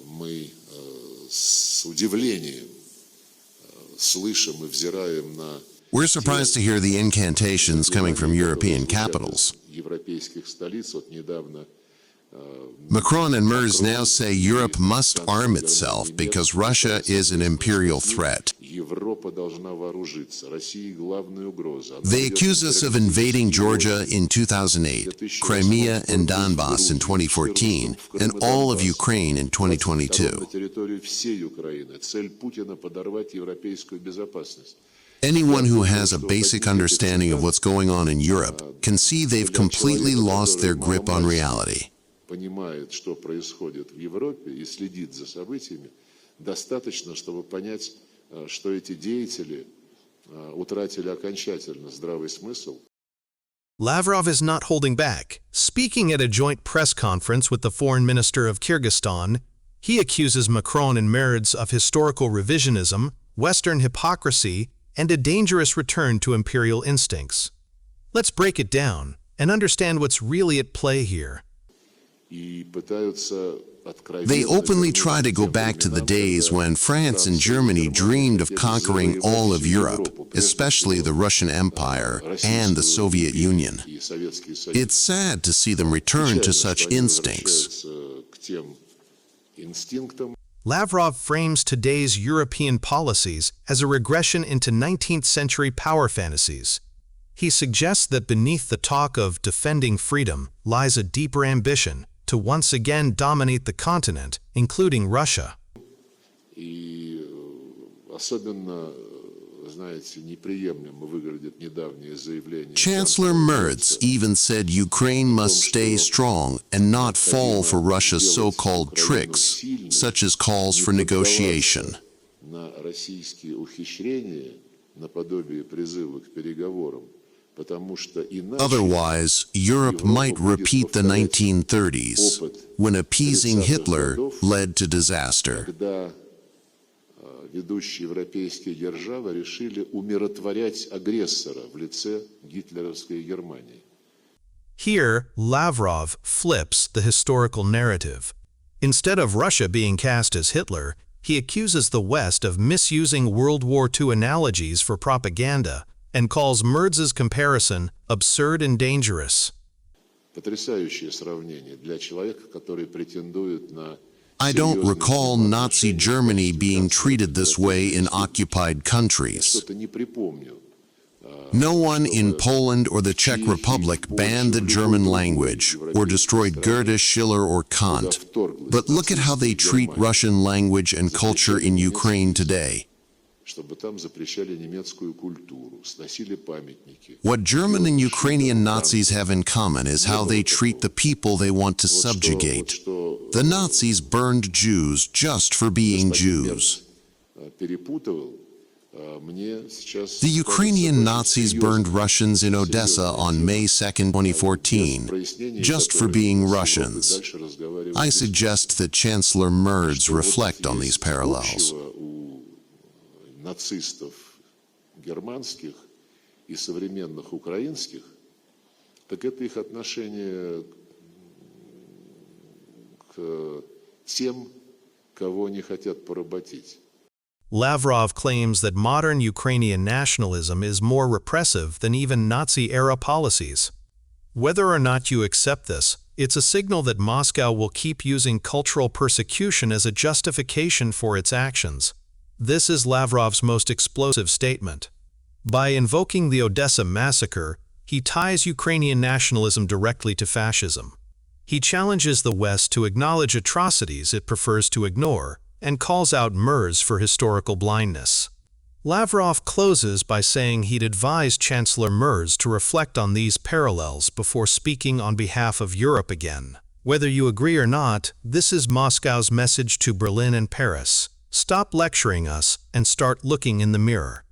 Мы с удивлением слышим и взираем на We're surprised to hear the incantations coming from European capitals. европейских столиц. Вот недавно Macron and Merz now say Europe must arm itself because Russia is an imperial threat. Европа должна вооружиться. России главная угроза. They accuse us of invading Georgia in 2008, Crimea and Donbass in 2014, and all of Ukraine in 2022. На территорию всей Украины. Цель Путина подорвать европейскую безопасность. Anyone who has a basic understanding of what's going on in Europe can see they've completely lost their grip on reality. Понимает, что происходит в Европе и следит за событиями, достаточно, чтобы понять, что эти деятели утратили окончательно здравый смысл. Lavrov is not holding back. Speaking at a joint press conference with the foreign minister of Kyrgyzstan, he accuses Macron and Merz of historical revisionism, Western hypocrisy, and a dangerous return to imperial instincts. Let's break it down and understand what's really at play here. They openly try to go back to the days when France and Germany dreamed of conquering all of Europe, especially the Russian Empire and the Soviet Union. It's sad to see them return to such instincts. Lavrov frames today's European policies as a regression into 19th century power fantasies. He suggests that beneath the talk of defending freedom lies a deeper ambition to once again dominate the continent, including Russia. Chancellor Merz even said Ukraine must stay strong and not fall for Russia's so-called tricks, such as calls for negotiation. Otherwise, Europe might repeat the 1930s, when appeasing Hitler led to disaster. Ведущие европейские державы решили умиротворять агрессора в лице гитлеровской Германии. Here, Lavrov flips the historical narrative. Instead of Russia being cast as Hitler, he accuses the West of misusing World War II analogies for propaganda and calls Merz's comparison absurd and dangerous. Потрясающее сравнение для человека, который претендует на I don't recall Nazi Germany being treated this way in occupied countries. No one in Poland or the Czech Republic banned the German language or destroyed Goethe, Schiller, or Kant. But look at how they treat Russian language and culture in Ukraine today. What German and Ukrainian Nazis have in common is how they treat the people they want to subjugate. The Nazis burned Jews just for being Jews. The Ukrainian Nazis burned Russians in Odessa on May 2, 2014, just for being Russians. I suggest that Chancellor Merz reflect on these parallels. Нацистов германских и современных украинских, так это их отношение к тем, кого они хотят поработить. Lavrov claims that modern Ukrainian nationalism is more repressive than even Nazi-era policies. Whether or not you accept this, it's a signal that Moscow will keep using cultural persecution as a justification for its actions. This is Lavrov's most explosive statement. By invoking the Odessa massacre, he ties Ukrainian nationalism directly to fascism. He challenges the West to acknowledge atrocities it prefers to ignore and calls out Merz for historical blindness. Lavrov closes by saying he'd advise Chancellor Merz to reflect on these parallels before speaking on behalf of Europe again. Whether you agree or not, this is Moscow's message to Berlin and Paris. Stop lecturing us and start looking in the mirror.